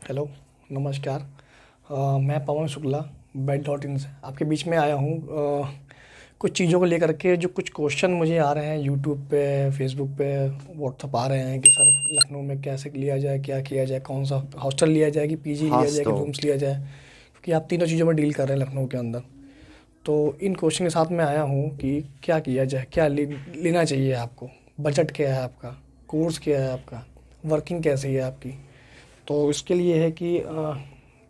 Hello, नमस्कार। मैं पवन Shukla bat dot in से आपके बीच में आया हूँ कुछ चीज़ों को लेकर के। जो कुछ क्वेश्चन मुझे आ रहे हैं यूट्यूब पे, फेसबुक पे, व्हाट्सएप आ रहे हैं कि सर लखनऊ में कैसे लिया जाए, क्या किया जाए, कौन सा हॉस्टल लिया जाए कि पीजी लिया खास जाए कि तो रूम्स लिया जाए, क्योंकि आप तीनों चीज़ों में डील कर रहे हैं लखनऊ के अंदर। तो इन क्वेश्चन के साथ मैं आया हूँ कि क्या किया जाए, क्या लेना चाहिए आपको, बजट क्या है आपका, कोर्स क्या है आपका, वर्किंग कैसी है आपकी। तो इसके लिए है कि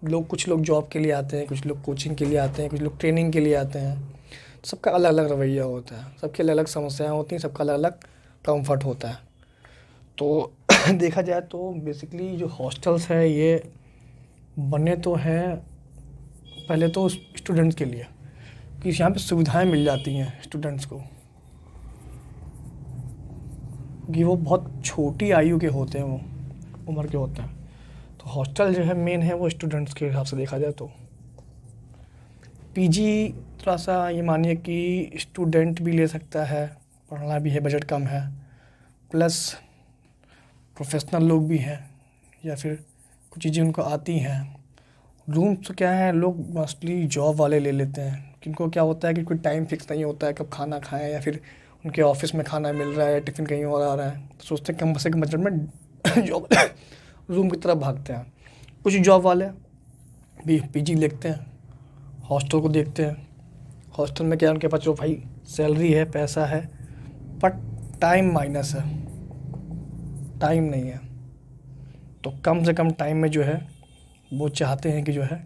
कुछ लोग जॉब के लिए आते हैं, कुछ लोग कोचिंग के लिए आते हैं, कुछ लोग ट्रेनिंग के लिए आते हैं। सबका अलग अलग रवैया होता है, सबकी अलग अलग समस्याएं होती हैं, सबका अलग अलग कंफर्ट होता है। तो देखा जाए तो बेसिकली जो हॉस्टल्स है ये बने तो हैं पहले तो स्टूडेंट्स के लिए, कि यहाँ पे सुविधाएं मिल जाती हैं स्टूडेंट्स को, कि वो बहुत छोटी आयु के होते हैं, वो उम्र के होते हैं। तो हॉस्टल जो है मेन है वो स्टूडेंट्स के हिसाब से देखा जाए तो। पीजी थोड़ा सा ये मानिए कि स्टूडेंट भी ले सकता है, पढ़ना भी है, बजट कम है, प्लस प्रोफेशनल लोग भी हैं या फिर कुछ चीज़ें उनको आती हैं। रूम्स तो क्या है, लोग मोस्टली जॉब वाले ले लेते हैं, किनको क्या होता है कि कोई टाइम फिक्स नहीं होता है कब खाना खाएं, या फिर उनके ऑफिस में खाना मिल रहा है, टिफ़िन कहीं और आ रहा है, तो सोचते हैं कम से कम बजट में जॉब रूम की तरफ भागते हैं। कुछ जॉब वाले भी पीजी देखते हैं, हॉस्टल को देखते हैं। हॉस्टल में क्या है, उनके पास जो भाई सैलरी है, पैसा है, बट टाइम माइनस है, टाइम नहीं है। तो कम से कम टाइम में जो है वो चाहते हैं कि जो है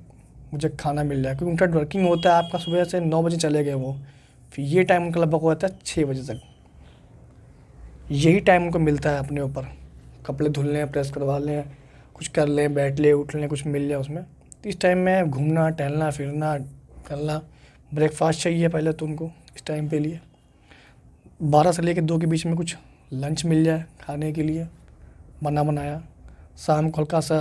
मुझे खाना मिल जाए, क्योंकि उनका वर्किंग होता है आपका सुबह से 9 बजे चले गए वो, फिर ये टाइम उनका लगभग होता है 6 बजे तक। यही टाइम उनको मिलता है अपने ऊपर, कपड़े धुल लें, प्रेस करवा लें, कुछ कर लें, बैठ लें, उठ लें, कुछ मिल जाए उसमें। तो इस टाइम में घूमना टहलना फिरना करना, ब्रेकफास्ट चाहिए पहले तो उनको इस टाइम पे लिए, 12 से लेकर 2 के बीच में कुछ लंच मिल जाए खाने के लिए बना बनाया, शाम को हल्का सा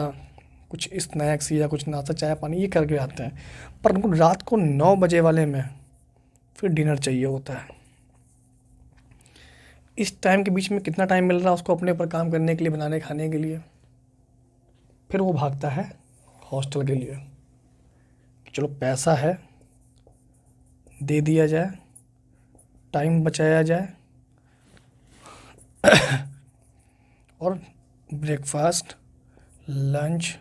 कुछ स्नैक्स या कुछ नाश्ता चाय पानी ये करके आते हैं। पर उनको रात को 9 बजे वाले में फिर डिनर चाहिए होता है। इस टाइम के बीच में कितना टाइम मिल रहा है उसको अपने ऊपर काम करने के लिए, बनाने खाने के लिए, फिर वो भागता है हॉस्टल के लिए कि चलो पैसा है, दे दिया जाए, टाइम बचाया जाए, और ब्रेकफास्ट, लंच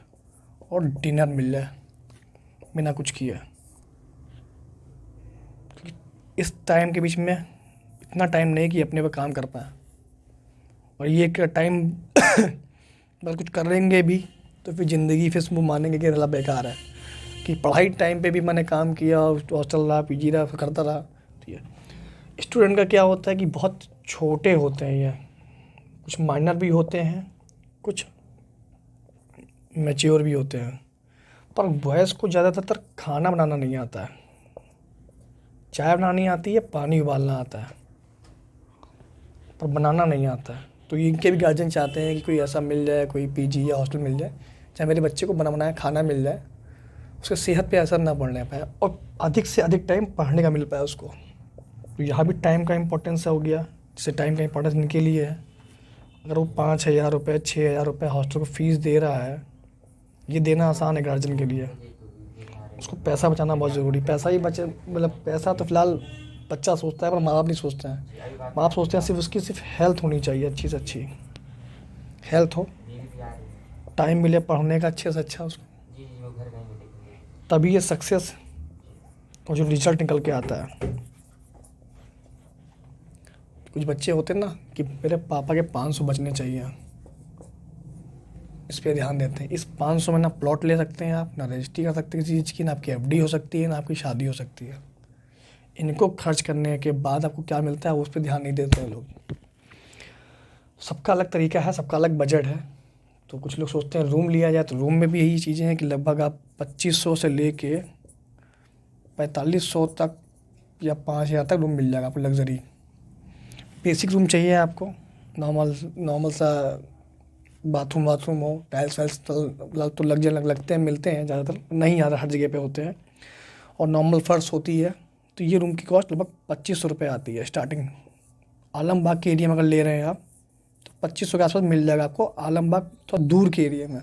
और डिनर मिल जाए बिना कुछ किए। इस टाइम के बीच में इतना टाइम नहीं कि अपने पर काम कर पाए, और ये टाइम अगर कुछ करेंगे भी तो फिर ज़िंदगी फिर वो मानेंगे कि अल्लाह बेकार है, कि पढ़ाई टाइम पे भी मैंने काम किया, हॉस्टल रहा, पीजी रहा, फिर करता रहा। तो ये स्टूडेंट का क्या होता है कि बहुत छोटे होते हैं ये, कुछ माइनर भी होते हैं, कुछ मैच्योर भी होते हैं। पर बॉयज़ को ज़्यादातर खाना बनाना नहीं आता है, चाय बनानी आती है, पानी उबालना आता है, पर बनाना नहीं आता है। तो इनके भी गार्जियन चाहते हैं कि कोई ऐसा मिल जाए, कोई पीजी या हॉस्टल मिल जाए जहाँ मेरे बच्चे को बना बनाया खाना मिल जाए, उसके सेहत पे असर ना पड़ने पाए और अधिक से अधिक टाइम पढ़ने का मिल पाए उसको। तो यहाँ भी टाइम का इम्पोर्टेंस हो गया, जैसे टाइम का इम्पोर्टेंस इनके लिए है। अगर वो 5,000 रुपये 6,000 रुपये हॉस्टल को फ़ीस दे रहा है, ये देना आसान है गार्जियन के लिए, उसको पैसा बचाना बहुत ज़रूरी। पैसा ही बचे, मतलब पैसा तो फ़िलहाल बच्चा सोचता है पर माँ बाप नहीं सोचते हैं। माँ बाप सोचते हैं सिर्फ उसकी सिर्फ हेल्थ होनी चाहिए, अच्छी से अच्छी हेल्थ हो, टाइम मिले पढ़ने का अच्छे से अच्छा उसको, तभी ये सक्सेस और जो रिजल्ट निकल के आता है। कुछ बच्चे होते हैं ना कि मेरे पापा के 500 बचने चाहिए, इस पे ध्यान देते हैं। इस 500 में ना प्लॉट ले सकते हैं आप, ना रजिस्ट्री कर सकते हैं किसी चीज़ की, ना आपकी एफडी हो सकती है, ना आपकी शादी हो सकती है। इनको खर्च करने के बाद आपको क्या मिलता है उस पर ध्यान नहीं देते हैं लोग। सबका अलग तरीका है, सबका अलग बजट है। तो कुछ लोग सोचते हैं रूम लिया जाए, तो रूम में भी यही चीज़ें हैं कि लगभग आप 2500 से लेके 4500 तक या 5,000 तक रूम मिल जाएगा आपको लग्जरी। बेसिक रूम चाहिए आपको, नॉर्मल नॉर्मल सा बाथरूम वाथरूम हो, टाइल्स वाइल्स तो लगते हैं, मिलते हैं, ज़्यादातर नहीं ज़्यादा हर जगह पे होते हैं, और नॉर्मल फर्श होती है। तो ये रूम की कॉस्ट लगभग 2500 रुपये आती है स्टार्टिंग। आलमबाग के एरिया में अगर ले रहे हैं आप तो 2500 के आसपास मिल जाएगा आपको, आलमबाग थोड़ा दूर के एरिया में।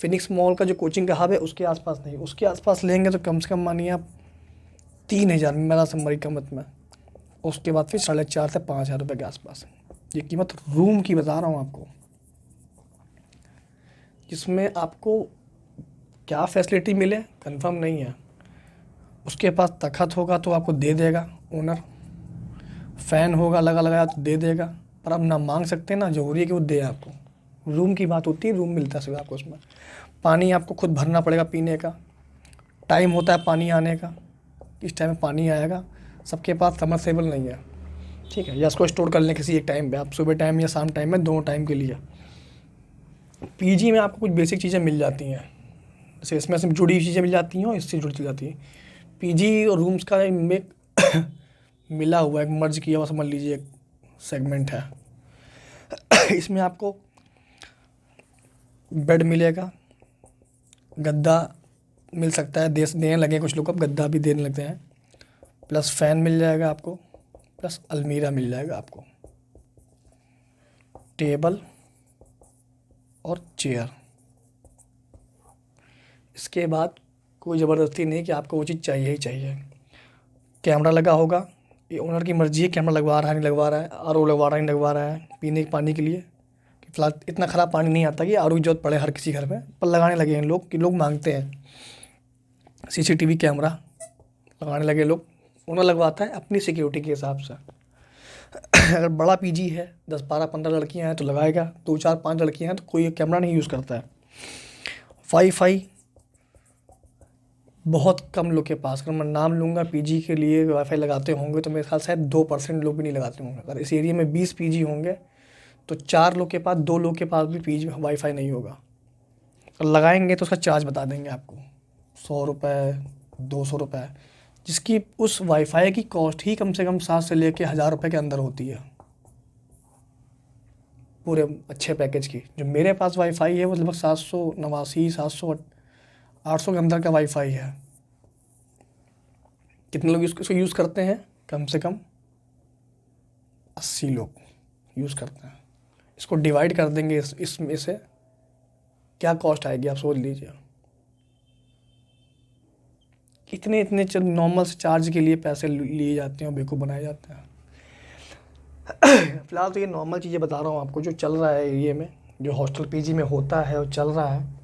फिनिक्स मॉल का जो कोचिंग का हब है उसके आसपास नहीं, उसके आसपास लेंगे तो कम से कम मानिए आप 3,000 मेरा समरी कीमत में, उसके बाद फिर 4,500 से 5,000 रुपये के आसपास। ये कीमत रूम की बता रहा हूँ आपको, जिसमें आपको क्या फैसिलिटी मिले कंफर्म नहीं है। उसके पास तखत होगा तो आपको दे देगा ओनर, फ़ैन होगा लगा लगाया तो दे देगा, पर आप ना मांग सकते ना ज़रूरी है कि वो दे आपको। रूम की बात होती है, रूम मिलता है सिर्फ आपको उसमें। पानी आपको खुद भरना पड़ेगा पीने का, टाइम होता है पानी आने का, इस टाइम में पानी आएगा। सबके पास सबमर्सिबल नहीं है, ठीक है, या इसको स्टोर कर लें किसी एक टाइम पे, आप सुबह टाइम या शाम टाइम में, दोनों टाइम के लिए। पीजी में आपको कुछ बेसिक चीज़ें मिल जाती हैं, जैसे इसमें से जुड़ी हुई चीज़ें मिल जाती हैं और इससे जुड़ी जाती हैं। पीजी और रूम्स का एक मिला हुआ, एक मर्ज किया हुआ समझ लीजिए एक सेगमेंट है। इसमें आपको बेड मिलेगा, गद्दा मिल सकता है, देने लगे कुछ लोग, अब गद्दा भी देने लगते हैं, प्लस फ़ैन मिल जाएगा आपको, प्लस अलमीरा मिल जाएगा आपको, टेबल और चेयर। इसके बाद कोई ज़बरदस्ती नहीं कि आपको वो चीज़ चाहिए ही चाहिए। कैमरा लगा होगा, ये ओनर की मर्ज़ी है, कैमरा लगवा रहा है नहीं लगवा रहा है, आरओ लगवा रहा है नहीं लगवा रहा है, पीने के पानी के लिए। फिलहाल इतना ख़राब पानी नहीं आता कि आरओ की ज़रूरत पड़े हर किसी घर में, पर लगाने लगे हैं लोग कि लोग मांगते हैं। सीसीटीवी कैमरा लगाने लगे लोग, ओनर लगवाता है अपनी सिक्योरिटी के हिसाब से। अगर बड़ा पीजी है, 10 12 15 लड़कियां हैं तो लगाएगा, 2 4 5 लड़कियां हैं तो कोई कैमरा नहीं यूज़ करता है। वाईफाई बहुत कम लोग के पास, अगर मैं नाम लूँगा पीजी के लिए वाईफाई लगाते होंगे तो मेरे ख्याल शायद 2% लोग भी नहीं लगाते होंगे। अगर इस एरिया में 20 पीजी होंगे तो 4 लोग के पास, 2 लोग के पास भी पीजी में वाईफाई नहीं होगा। और लगाएंगे तो उसका चार्ज बता देंगे आपको, 100 रुपये 200 रुपये, जिसकी उस वाईफाई की कॉस्ट ही कम से कम 7 से लेके 1,000 रुपये के अंदर होती है पूरे अच्छे पैकेज की। जो मेरे पास वाईफाई है वो लगभग 789 700 800 के अंदर का वाईफाई है। कितने लोग इसको यूज़ करते हैं? कम से कम 80 लोग यूज़ करते हैं। इसको डिवाइड कर देंगे इसमें से क्या कॉस्ट आएगी आप सोच लीजिए। इतने नॉर्मल से चार्ज के लिए पैसे लिए जाते हैं और बेवकूफ़ बनाए जाते हैं। फ़िलहाल तो ये नॉर्मल चीज़ें बता रहा हूँ आपको जो चल रहा है एरिया में, जो हॉस्टल पीजी में होता है और चल रहा है।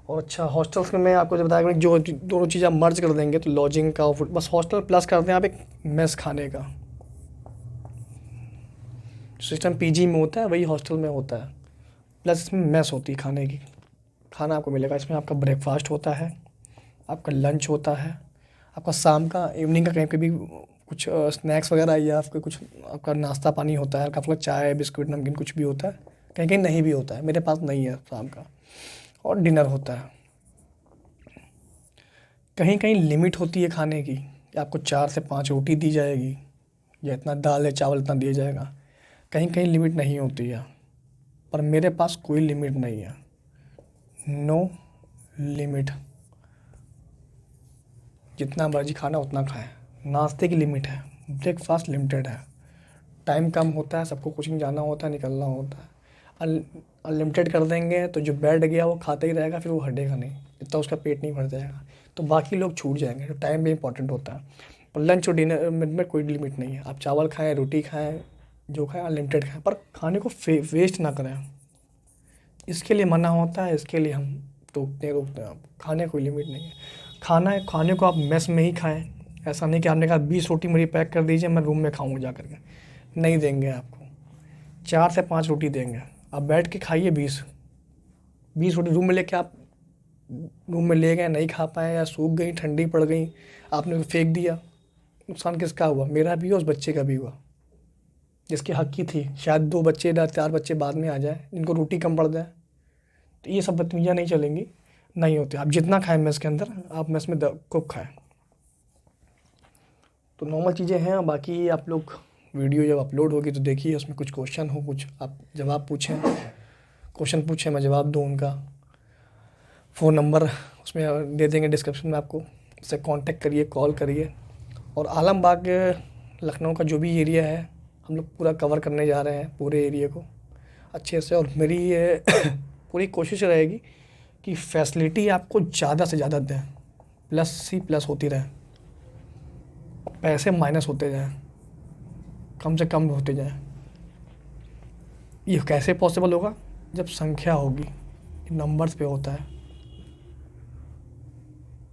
और अच्छा, हॉस्टल्स में मैं आपको जब बताया कि जो दोनों चीज़ें आप मर्ज कर देंगे तो लॉजिंग का और बस हॉस्टल प्लस कर दें आप एक मेस खाने का सिस्टम पीजी में होता है वही हॉस्टल में होता है, प्लस इसमें मेस होती है खाने की। खाना आपको मिलेगा, इसमें आपका ब्रेकफास्ट होता है, आपका लंच होता है, आपका शाम का इवनिंग का कहीं पे भी कुछ स्नैक्स वगैरह या आपका कुछ आपका नाश्ता पानी होता है, आपका चाय बिस्कुट नमकीन कुछ भी होता है, कहीं कहीं नहीं भी होता है, मेरे पास नहीं है शाम का। और डिनर होता है। कहीं कहीं लिमिट होती है खाने की कि आपको 4 से 5 रोटी दी जाएगी या इतना दाल या चावल इतना दिया जाएगा। कहीं कहीं लिमिट नहीं होती है, पर मेरे पास कोई लिमिट नहीं है, नो लिमिट। जितना मर्जी खाना उतना खाएं। नाश्ते की लिमिट है, ब्रेकफास्ट लिमिटेड है, टाइम कम होता है, सबको कोचिंग जाना होता है, निकलना होता है। अनलिमिटेड कर देंगे तो जो बैठ गया वो खाता ही रहेगा, फिर वो हटेगा नहीं, इतना उसका पेट नहीं भर जाएगा, तो बाकी लोग छूट जाएंगे। तो टाइम भी इंपॉर्टेंट होता है। पर लंच और डिनर में कोई लिमिट नहीं है, आप चावल खाएँ रोटी खाएँ जो खाएँ अनलिमिटेड खाएँ, पर खाने को वेस्ट ना करें, इसके लिए मना होता है, इसके लिए हम रोकते हैं। खाने कोई लिमिट नहीं है। खाने को आप मेस में ही खाएं। ऐसा नहीं कि आपने कहा 20 रोटी मेरी पैक कर दीजिए मैं रूम में खाऊंगा जा करके, नहीं देंगे आपको। 4 से 5 रोटी देंगे, आप बैठ के खाइए। 20 रोटी रूम में लेके आप रूम में ले गए, नहीं खा पाए या सूख गई, ठंडी पड़ गई, आपने फेंक दिया, नुकसान किसका हुआ? मेरा भी हुआ, उस बच्चे का भी हुआ जिसके हक की थी। शायद 2 बच्चे या 4 बच्चे बाद में आ जाए जिनको रोटी कम पड़ जाए, तो ये सब बदतमीजियाँ नहीं चलेंगी, नहीं होती। आप जितना खाएं मेस के अंदर, आप मेस में खूब खाएं। तो नॉर्मल चीज़ें हैं। बाकी आप लोग वीडियो जब अपलोड होगी तो देखिए, उसमें कुछ क्वेश्चन हो, कुछ आप जवाब पूछें, क्वेश्चन पूछें, मैं जवाब दूँ उनका। फ़ोन नंबर उसमें दे देंगे डिस्क्रिप्शन में, आपको उससे कांटेक्ट करिए, कॉल करिए। और आलमबाग लखनऊ का जो भी एरिया है हम लोग पूरा कवर करने जा रहे हैं, पूरे एरिया को अच्छे से। और मेरी ये पूरी कोशिश रहेगी कि फैसिलिटी आपको ज़्यादा से ज़्यादा दें, प्लस सी प्लस होती रहे, पैसे माइनस होते जाएँ, कम से कम होते जाएँ। ये कैसे पॉसिबल होगा? जब संख्या होगी, नंबर्स पे होता है।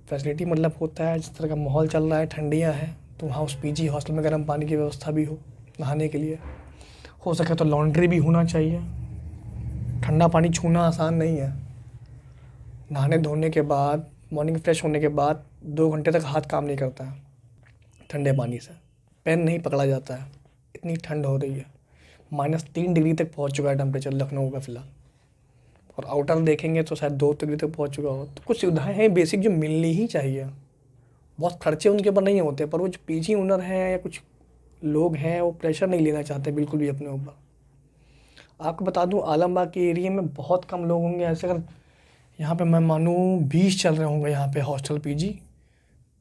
फैसिलिटी मतलब होता है जिस तरह का माहौल चल रहा है, ठंडियाँ हैं तो वहाँ उस पीजी हॉस्टल में गर्म पानी की व्यवस्था भी हो नहाने के लिए, हो सके तो लॉन्ड्री भी होना चाहिए। ठंडा पानी छूना आसान नहीं है। नहाने धोने के बाद, मॉर्निंग फ्रेश होने के बाद 2 घंटे तक हाथ काम नहीं करता है ठंडे पानी से, पेन नहीं पकड़ा जाता है, इतनी ठंड हो रही है। -3 डिग्री तक पहुंच चुका है टेम्परेचर लखनऊ का फ़िलहाल, और आउटर देखेंगे तो शायद 2 डिग्री तक पहुंच चुका हो। तो कुछ सुविधाएं हैं बेसिक जो मिलनी ही चाहिए। बहुत खर्चे उनके ऊपर नहीं होते, पर वो जो पीजी ओनर हैं या कुछ लोग हैं वो प्रेशर नहीं लेना चाहते बिल्कुल भी अपने ऊपर। आपको बता दूं, आलमबाग के एरिया में बहुत कम लोग होंगे ऐसे, अगर यहाँ पे मैं मानूँ 20 चल रहे होंगे यहाँ पे हॉस्टल पीजी,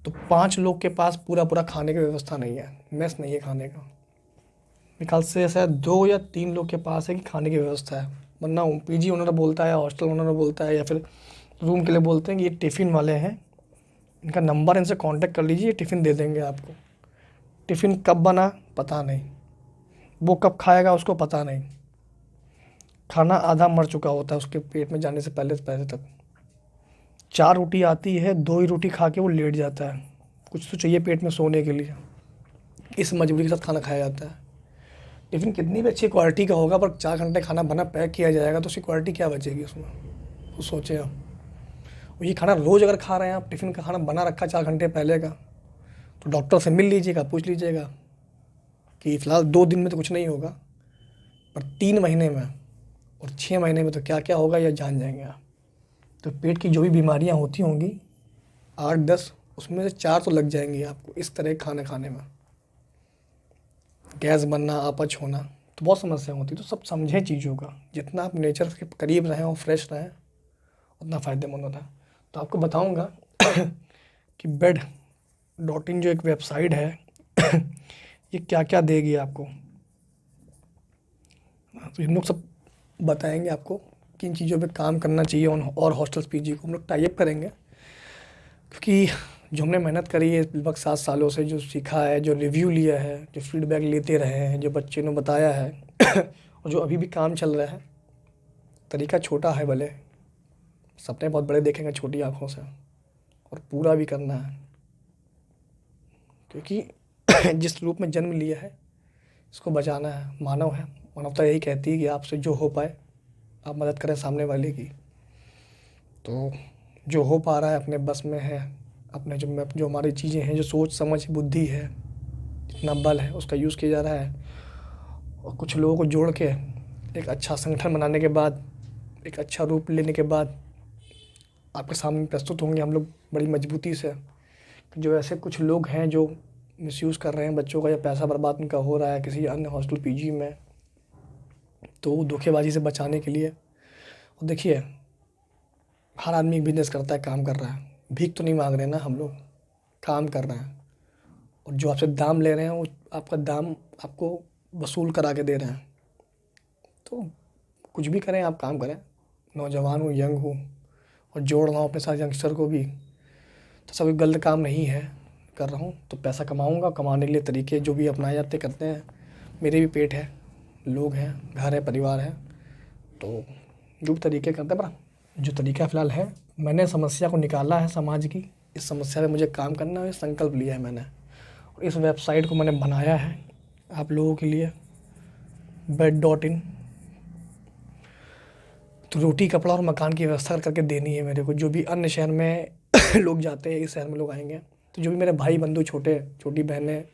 तो 5 लोग के पास पूरा पूरा खाने की व्यवस्था नहीं है, मेस नहीं है खाने का। मेरे ख्याल से शायद 2 या 3 लोग के पास है कि खाने की व्यवस्था है, वरना पीजी ओनर बोलता है, हॉस्टल ओनर बोलता है, या फिर रूम के लिए बोलते हैं कि ये टिफ़िन वाले हैं, इनका नंबर, इनसे कांटेक्ट कर लीजिए, टिफ़िन दे देंगे आपको। टिफ़िन कब बना पता नहीं, वो कब खाएगा उसको पता नहीं, खाना आधा मर चुका होता है उसके पेट में जाने से पहले तक। 4 रोटी आती है, 2 ही रोटी खा के वो लेट जाता है, कुछ तो चाहिए पेट में सोने के लिए, इस मजबूरी के साथ खाना खाया जाता है। टिफ़िन कितनी भी अच्छी क्वालिटी का होगा, पर 4 घंटे खाना बना पैक किया जाएगा तो उसकी क्वालिटी क्या बचेगी उसमें, वो सोचें आप। ये खाना रोज़ अगर खा रहे हैं आप, टिफ़िन का खाना बना रखा 4 घंटे पहले का, तो डॉक्टर से मिल लीजिएगा, पूछ लीजिएगा कि फ़िलहाल 2 दिन में तो कुछ नहीं होगा, पर 3 महीने में और 6 महीने में तो क्या क्या होगा यह जान जाएंगे आप। तो पेट की जो भी बीमारियां होती होंगी 8-10, उसमें से 4 तो लग जाएंगी आपको इस तरह खाना खाने में। गैस बनना, अपच होना, तो बहुत समस्या होती। तो सब समझें चीज़ों का, जितना आप नेचर के करीब रहें और फ्रेश रहें उतना फ़ायदेमंद होता है। तो आपको बताऊँगा कि bed.in जो एक वेबसाइट है ये क्या क्या देगी आपको। तो हम लोग सब बताएंगे आपको किन चीज़ों पे काम करना चाहिए, और हॉस्टल्स पीजी को हम लोग टाई अप करेंगे, क्योंकि जो हमने मेहनत करी है लगभग 7 सालों से, जो सीखा है, जो रिव्यू लिया है, जो फीडबैक लेते रहे हैं, जो बच्चे ने बताया है और जो अभी भी काम चल रहा है, तरीका छोटा है भले, सपने बहुत बड़े देखेंगे छोटी आँखों से, और पूरा भी करना है, क्योंकि जिस रूप में जन्म लिया है इसको बचाना है। मानव है, मानवता यही कहती है कि आपसे जो हो पाए आप मदद करें सामने वाले की। तो जो हो पा रहा है अपने बस में है, अपने जो हमारी चीज़ें हैं, जो सोच समझ बुद्धि है, जितना बल है उसका यूज़ किया जा रहा है, और कुछ लोगों को जोड़ के एक अच्छा संगठन बनाने के बाद, एक अच्छा रूप लेने के बाद आपके सामने प्रस्तुत होंगे हम लोग बड़ी मजबूती से। जो ऐसे कुछ लोग हैं जो मिसयूज़ कर रहे हैं बच्चों का, या पैसा बर्बाद उनका हो रहा है किसी अन्य हॉस्टल पीजी में, तो धोखेबाजी से बचाने के लिए, और देखिए हर आदमी बिजनेस करता है, काम कर रहा है, भीख तो नहीं मांग रहे ना हम लोग, काम कर रहे हैं, और जो आपसे दाम ले रहे हैं वो आपका दाम आपको वसूल करा के दे रहे हैं। तो कुछ भी करें आप, काम करें, नौजवान हूँ, यंग हूँ, और जोड़ रहा हूँ अपने साथ यंगस्टर को भी, तो सभी गलत काम नहीं है कर रहा हूँ। तो पैसा कमाऊँगा, कमाने के लिए तरीके जो भी अपनाए जाते करते हैं। मेरे भी पेट है, लोग हैं, घर है, परिवार है, तो जो भी तरीके करते हैं, पर जो तरीका फ़िलहाल है, मैंने समस्या को निकाला है समाज की, इस समस्या पे मुझे काम करना है, ये संकल्प लिया है मैंने, और इस वेबसाइट को मैंने बनाया है आप लोगों के लिए, bed.in। तो रोटी, कपड़ा और मकान की व्यवस्था करके देनी है मेरे को। जो भी अन्य शहर में लोग जाते हैं, इस शहर में लोग आएंगे, तो जो भी मेरे भाई बंधु, छोटी बहनें,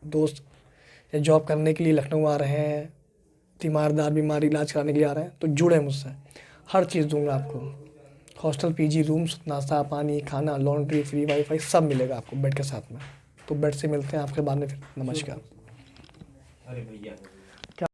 दोस्त, या जॉब करने के लिए लखनऊ आ रहे हैं, तीमारदार बीमारी इलाज कराने के लिए आ रहे हैं, तो जुड़े मुझसे, हर चीज़ दूंगा आपको। हॉस्टल पीजी, रूम्स, नाश्ता पानी, खाना, लॉन्ड्री, फ्री वाईफाई सब मिलेगा आपको बेड के साथ में। तो बेड से मिलते हैं आपके बाद में फिर। नमस्कार।